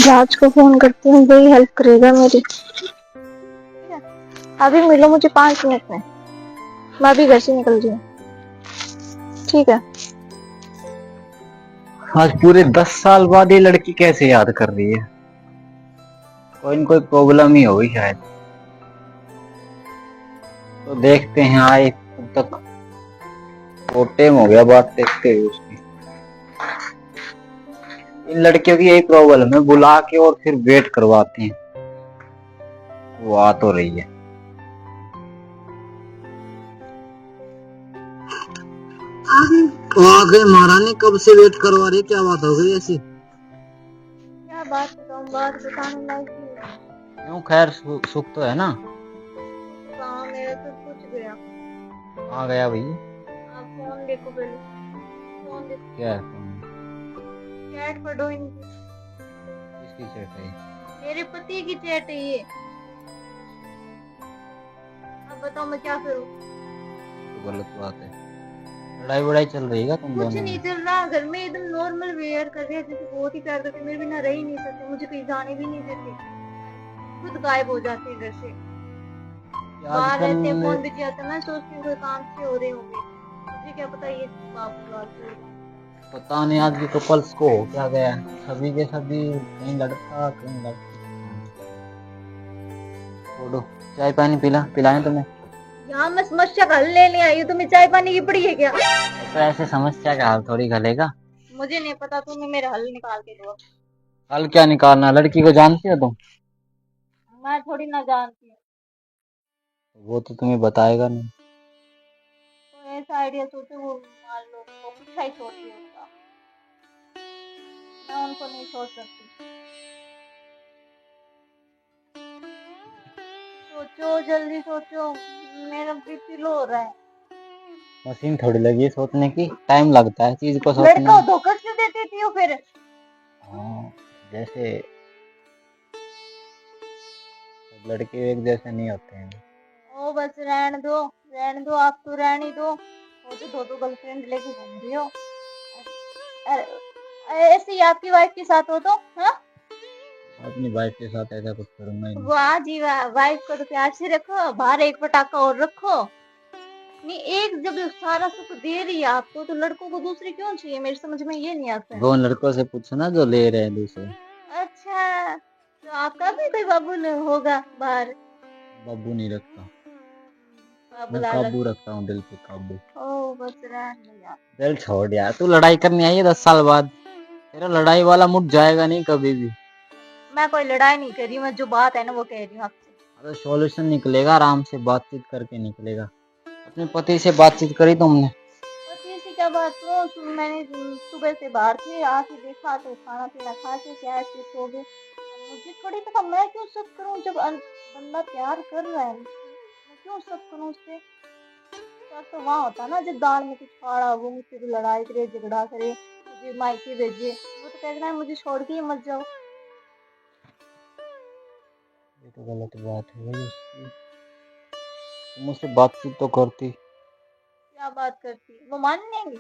राज को फोन करती हूँ, वही हेल्प करेगा मेरी। अभी मिलो मुझे 5 मिनट में, मैं अभी घर से निकल रही हूँ। ठीक है। आज पूरे 10 साल बाद ये लड़की कैसे याद कर रही है? कोई न कोई प्रॉब्लम ही होगी शायद। तो देखते हैं। आए तब तक बहुत टाइम हो गया बात देखते हुए उसकी। इन लड़कियों की यही प्रॉब्लम है, बुला के और फिर वेट करवाती हैं। वो आ तो रही है। आ गए महारानी, कब से वेट करवा रही है? क्या बात हो गई ऐसी? क्या बात बताऊं, बात बताने लायक नहीं। क्यों, खैर सुख तो है ना? कहाँ, मेरा तो कुछ गया। आ गया भैया। आप फोन देखो पहले, फोन देखो। क्या है फोन? चैट पढ़ो इनकी। किसकी चैट है? मेरे पति की चैट है ये। अब बताओ मैं क्या करूं? तो गलत बात है। लड़ाई वड़ाई चल रही है तुम कुछ दोनों नहीं में? चल रहा, घर में एकदम नॉर्मल वेयर कर रहे हैं, जैसे बहुत ही प्यार करते, मेरे बिना रह ही नहीं सकते, मुझे कहीं जाने भी नहीं देते, खुद गायब हो जाते हैं घर से। बाहर रहते हैं, फोन आजकल बिजी आता है, मैं सोचती हूँ कोई काम से हो रहे होंगे, मुझे क्या पता ये बाबूलाल से। पता नहीं आज के कपल्स को हो क्या गया। सभी के सभी कहीं लड़का कहीं लड़की। छोड़ो, चाय पानी पिलाएं तुम्हें? यहाँ मैं समस्या का हल लेने आई हूँ, तुम्हें चाय पानी की पड़ी है क्या? तो ऐसे समस्या का हल थोड़ी गलेगा। मुझे नहीं पता, तुम्हें मेरा हल निकाल के दो। हल क्या निकालना? लड़की को जानती हो तुम? मैं थोड़ी ना जानती हूँ। वो तो तुम्हें बताएगा नहीं। तो ऐसा आइडिया सोचो, वो मान लो वो पीछा ही छोड़ दिया उसका, मैं उनको नहीं छोड़ सकती। सोचो, जल्दी सोचो, मेरा बीपी लो हो रहा है। मशीन थोड़ी लगी है सोचने की, टाइम लगता है चीज को सोचने लड़का में। धोखा क्यों देती थी वो फिर? हाँ, जैसे सब लड़के एक जैसे नहीं होते हैं। ओ बस रहने दो, रहने दो, आप तो रहने दो, वो तो दो गर्लफ्रेंड लेके घूम रही हो। ऐसे ही आपकी वाइफ के साथ हो तो? हाँ, अपनी वाइफ के साथ ऐसा कुछ करूंगा ही नहीं। वाह जी वाह, वाइफ को तो प्यार से रखो, बाहर एक पटाखा और रखो। नहीं, एक जब सारा सुख दे रही है आपको, तो लड़कों को दूसरी क्यों चाहिए, मेरी समझ में ये नहीं आता है। वो लड़कों से पूछो ना जो ले रहे हैं दूसरे। अच्छा, तो आपका भी कोई बाबू होगा बाहर? बाबू नहीं रखता, मैं बाबूलाल। काबू रखता हूँ, दिल पे काबू। ओ बस रहने दो यार। दिल छोड़ यार, तू लड़ाई करने आई है 10 साल बाद। तेरा लड़ाई वाला मुड़ जाएगा नहीं कभी भी। मैं कोई लड़ाई नहीं कर रही, मैं जो बात है ना वो कह रही हूँ आपसे। अरे सॉल्यूशन निकलेगा, आराम से बातचीत करके निकलेगा। अपने पति से बातचीत करी तुमने? बस ऐसी क्या बात करो, मैंने सुबह से बाहर थे, आके देखा तो खाना पीना खा के क्या ऐसे सो गए। अब मुझे थोड़ी पता, मैं क्यों शक करूं, जब बंदा प्यार कर रहा है मैं क्यों शक करूं उससे? शक तो वहाँ होता ना जब दाल में कुछ फाड़ा, वो मुझसे भी लड़ाई करे, झगड़ा करे, मुझे मायके भेजे, वो तो कहना है मुझे छोड़ के ही मत जाओ। ये तो गलत बात है भाई उसकी। तुम मुझसे बातचीत तो करती। क्या बात करती, वो मान लेंगे?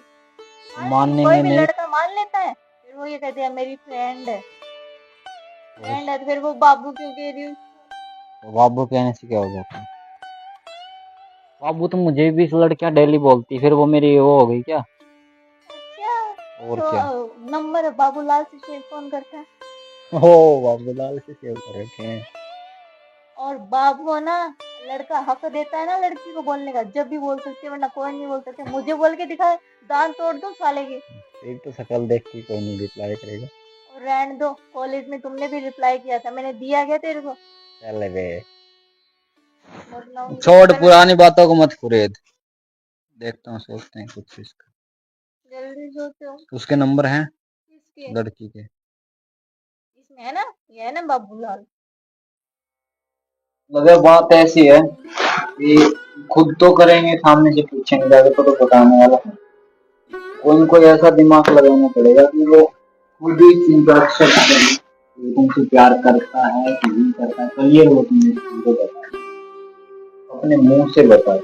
मान लेंगे, कोई मानेंगे भी नहीं। लड़का मान लेता है। फिर वो ये कहते हैं मेरी फ्रेंड है, फ्रेंड है, तो फिर वो बाबू क्यों कह रही हूँ? तो बाबू कहने से क्या हो जाता है? बाबू तो मुझे भी 20 लड़कियां डेली बोलती, फिर वो मेरी वो हो गई क्या? अच्छा, और तो क्या? नंबर बाबूलाल से शेर फोन करता है। हो, बाबूलाल से सेव कर रखे हैं। और बाबू ना, लड़का हक देता है ना लड़की को बोलने का, जब भी बोल सकते, वरना कोई नहीं बोल सकते, मुझे बोल के दिखा, दांत तोड़ दो साले के। एक तो शक्ल देख के कोई नहीं रिप्लाई करेगा। और रहने दो, कॉलेज में तुमने भी रिप्लाई किया था, मैंने दिया क्या तेरे को? चल बे, बदनामी करके छोड़ पहले पुरानी बातों को मत कुरेद। देखता हूँ, सोचते हैं कुछ इसका। जल्दी सोचो। उसके नंबर हैं किसके? लड़की के? इसमें है ना, ये है ना बाबूलाल। मगर बात ऐसी है कि खुद तो करेंगे, सामने से पूछेंगे जाके तो बताने वाला है। उनको ऐसा दिमाग लगाना पड़ेगा कि वो खुद ही चीज एक्सेप्ट करें कि तुमसे प्यार करता है कि नहीं करता है, तो ये वो तुमको बताए, अपने मुंह से बताए।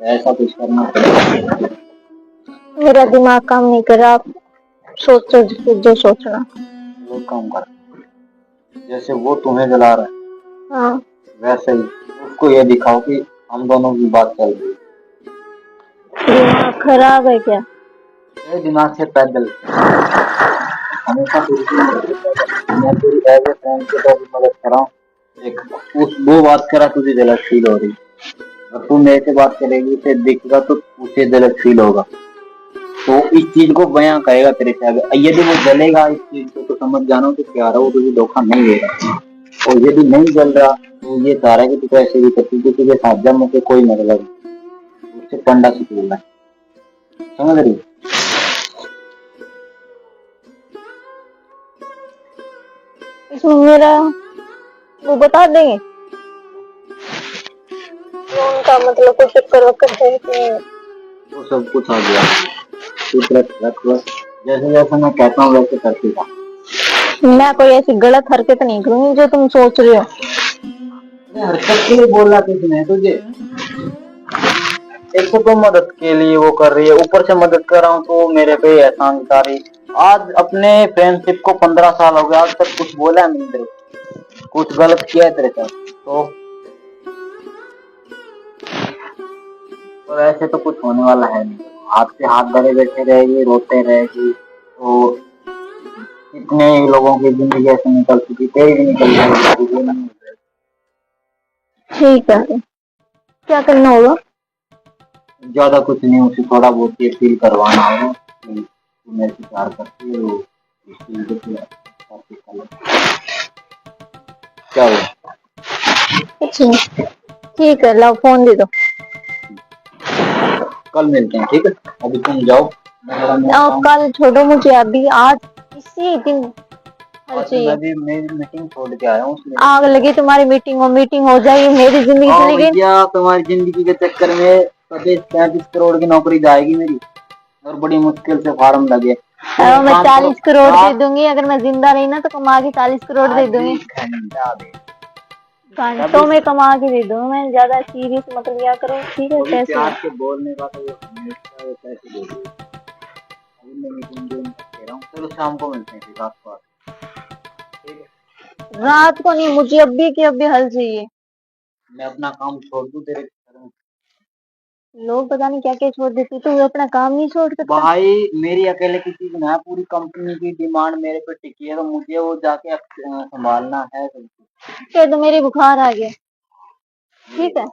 ऐसा कुछ करना पड़ेगा। मेरा दिमाग काम नहीं कर रहा, आप सोचो जो सोचना। वो काम कर। जैसे वो तुम्हें जला रहा है हाँ, वैसे ही उसको ये दिखाओ कि हम दोनों की बात चल रही दिमाग खराब है क्या? है। ये दिमाग से पैदल हमेशा मैं तेरी एज ए फ्रेंड के तौर पर मदद कर रहा हूँ। देख उस वो बात करा तुझे गलत फील हो रही, और तू मेरे से बात करेगी उसे दिखेगा तो उसे गलत फील होगा, तो इस चीज को बयां करेगा तेरे से आगे। यदि वो जलेगा इस चीज को तो समझ जाना कि प्यारा वो तुझे धोखा नहीं देगा, और यदि नहीं जल रहा तो ये चाह रहा है कि तू ऐसे भी करती कि तुझे साथ जा मुझे कोई मतलब नहीं। उससे कंडा से बोलना है, समझ रही? इसमें मेरा वो बता देंगे तो उनका मतलब कोई चक्कर वक्कर है कि नहीं? वो सब कुछ आ गया, तू रख बस, जैसे जैसे मैं कहता हूँ वैसे करती जा। मैं कोई ऐसी गलत हरकत नहीं करूंगी जो तुम सोच रहे हो। हरकत के लिए बोला किसने तुझे? एक तो मदद के लिए वो कर रही है, ऊपर से मदद कर रहा हूँ तो मेरे पे एहसान जता रही। आज अपने फ्रेंडशिप को 15 साल हो गए, आज तक कुछ बोला है नहीं तेरे को? कुछ गलत किया है तेरे साथ तो ऐसे तो कुछ होने वाला है नहीं। हाथ से हाथ धरे बैठे रहेगी, रोते रहेगी तो कितने लोगों की जिंदगी ऐसे निकल चुकी, तेरी भी निकल जाएगी। ठीक है, क्या करना होगा? ज्यादा कुछ नहीं, उसे थोड़ा बहुत ये फील करवाना होगा कि तू मेरे से प्यार करती है, वो इस चीज को क्या हुआ? कुछ नहीं, ठीक है, लो फोन दे दो। कल मिलते हैं, ठीक है? अभी तुम जाओ, कल छोड़ो मुझे, अभी आज इसी दिन मैं भी मेरी मीटिंग छोड़ के आया हूँ। आग लगी तुम्हारी मीटिंग हो जाएगी, मेरी जिंदगी चली गई। भैया तुम्हारी जिंदगी के चक्कर में 35 करोड़ की नौकरी जाएगी मेरी, और बड़ी मुश्किल से फार्म लगे। मैं 40 करोड़ दे दूंगी, अगर मैं जिंदा रही ना तो कमा के 40 करोड़ दे दूंगी। घंटों में कमा के दे दूंगी मैं, ज्यादा सीरियस मत लिया करो, ठीक है? पैसे प्यार के बोलने का तो वो पैसे दे दो। अभी मैं मीटिंग ज्वाइन कर रहा हूँ, चलो शाम को मिलते हैं फिर रात को। रात को नहीं, मुझे अभी के अभी हल चाहिए। मैं अपना काम छोड़ दूं तेरे करूं? लोग पता नहीं क्या क्या छोड़ देते, तू अपना काम नहीं छोड़ सकता? भाई मेरी अकेले की चीज ना है, पूरी कंपनी की डिमांड मेरे पे टिकी है, तो मुझे वो जाके संभालना है सब कुछ। तो मेरे बुखार आ गया, ठीक है?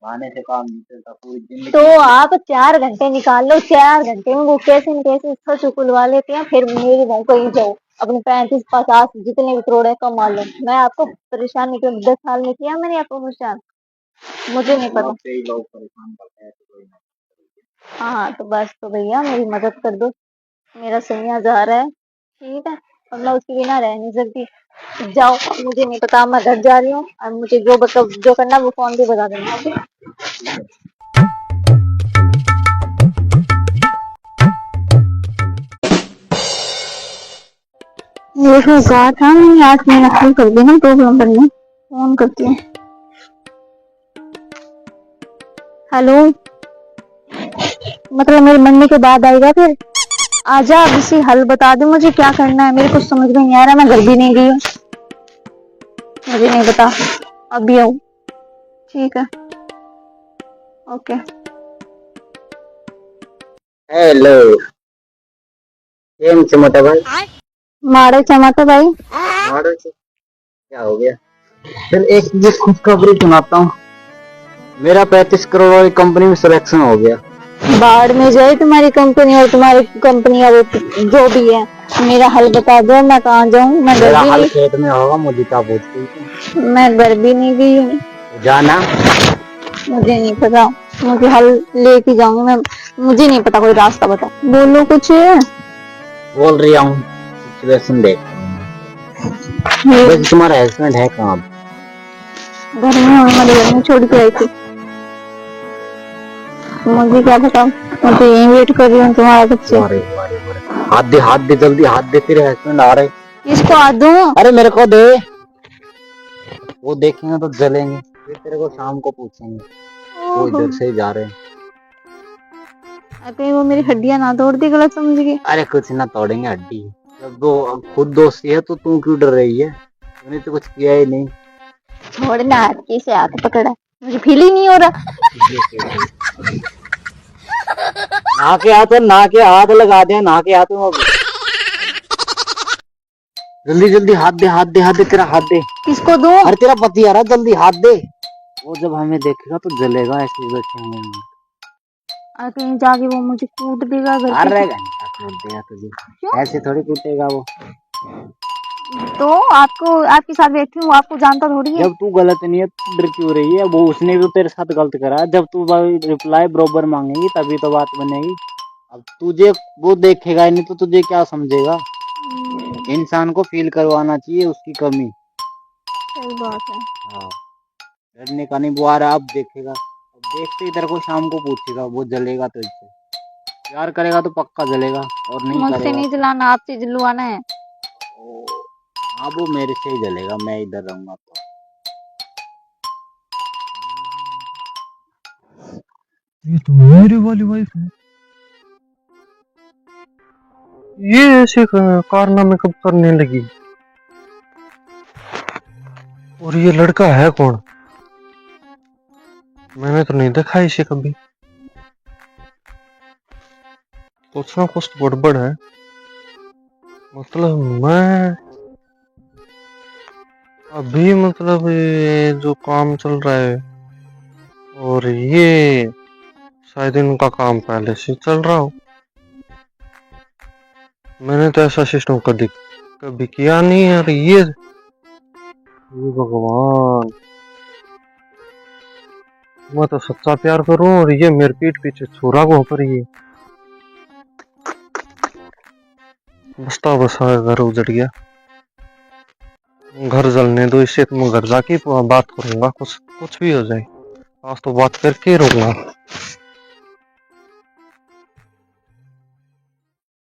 खाने से काम नहीं चलता, पूरी जिंदगी। तो आप 4 घंटे निकाल लो, 4 घंटे में वो कैसे न कैसे खर्च उकुलवा लेते हैं, फिर मेरे भाई को ही जाओ अपने 35-50 जितने भी करोड़ है कमा लो। मैं आपको परेशान नहीं किया, 10 साल में किया मैंने आपको परेशान? मुझे नहीं पता। लोग परेशान करते हैं तो हाँ तो बस, तो भैया मेरी मदद कर दो, मेरा सैया जा रहा है, ठीक है? और मैं उसके बिना रह नहीं सकती। जाओ, मुझे नहीं पता, मैं घर जा रही हूँ, और मुझे जो करना वो फोन पे बता देना, ओके? देखो कहा था मैंने, आज मेरा हल कर देना प्रॉब्लम करना, फोन करती हूँ। हेलो, मतलब मेरी मम्मी के बाद आएगा फिर? आजा, अब इसी हल बता दे मुझे क्या करना है, मेरे को समझ में नहीं आ रहा, मैं घर भी नहीं गई हूँ, मुझे नहीं पता, अभी आऊँ, ठीक है? ओके। हेलो, केम चमता भाई? मारे चमाता भाई। मारे से क्या हो गया? फिर एक ये खुशखबरी सुनाता हूँ, मेरा 35 करोड़ वाली कंपनी में सिलेक्शन हो गया। बाढ़ में जाए तुम्हारी कंपनी, और तुम्हारी कंपनी अब जो भी है, मेरा हल बता दो, मैं कहाँ जाऊँ? मैं घर भी नहीं, खेत में होगा, मुझे क्या पूछती? मैं घर भी नहीं गई हूँ, जाना मुझे नहीं पता, मुझे हल लेके जाऊंगी मैं, मुझे नहीं पता, कोई रास्ता बताओ, बोलो कुछ। बोल रही हूँ, सिचुएशन देख। वैसे तुम्हारा हस्बैंड है कहाँ? घर में, हमारे घर में छोड़ के आई थी, मुझे क्या पता, मुझे यही वेट कर रही हूँ तुम्हारा बच्चे। हाथ दे जल्दी, हाथ दे, तेरे हस्बैंड आ रहे। किसको हाथ दूं? अरे मेरे को दे, वो देखेंगे तो जलेंगे, फिर तेरे को शाम को पूछेंगे वो इधर से ही जा रहे हैं। कहीं वो मेरी हड्डियां ना तोड़ दी, गलत समझ गए? अरे कुछ ना तोड़ेंगे हड्डी, जब दो खुद दोस्ती है तो तू क्यों डर रही है? तूने तो कुछ किया ही नहीं। छोड़ ना, हाथ कैसे हाथ पकड़ा, मुझे फील ही नहीं हो रहा। ना के हाथ लगा दे, ना के हाथ में अभी। जल्दी जल्दी हाथ दे, हाथ दे, हाथ दे, तेरा हाथ दे। किसको दूं? अरे तेरा पति आ रहा, जल्दी हाथ दे। वो जब हमें देखेगा तो जलेगा, ऐसे ही बैठेंगे हम। और कहीं जाके वो मुझे कूट देगा घर पे। अरे घंटा कूट देगा तुझे, ऐसे थोड़ी कूटेगा वो। तो आपको, आपके साथ बैठी हूँ, आपको जानता थोड़ी है। जब तू गलत नहीं है तो डर क्यों रही है? वो उसने भी तेरे साथ गलत करा है। जब तू रिप्लाई बरोबर मांगेगी तभी तो बात बनेगी। अब तुझे वो देखेगा ही नहीं तो तुझे क्या समझेगा? इंसान को फील करवाना चाहिए उसकी कमी। सही बात है। हाँ, डरने का नहीं। वो आ रहा, अब देखेगा, अब देखते ही तेरे को शाम को पूछेगा, वो जलेगा तो इससे। प्यार करेगा तो पक्का जलेगा, और नहीं मुझसे करेगा नहीं जलाना, आपसे जलवाना है। हाँ वो मेरे से ही जलेगा, मैं इधर रहूंगा तो। ये तो मेरी वाली वाइफ है। ये ऐसे कारनामे कब करने लगी? और ये लड़का है कौन? मैंने तो नहीं देखा इसे कभी। कुछ ना कुछ तो गड़बड़ है। मतलब मैं अभी, मतलब ये जो काम चल रहा है, और ये शायद इनका काम पहले से चल रहा हो। मैंने तो ऐसा सिस्टम कभी कभी किया नहीं यार। ये भगवान, मैं तो सच्चा प्यार करूं और ये मेरे पीठ पीछे छुरा को पर ये बसता बसा घर उजड़ गया। घर जलने दो इससे, तो मैं घर जाके बात करूंगा, कुछ कुछ भी हो जाए। आज तो बात करके ही रहूंगा।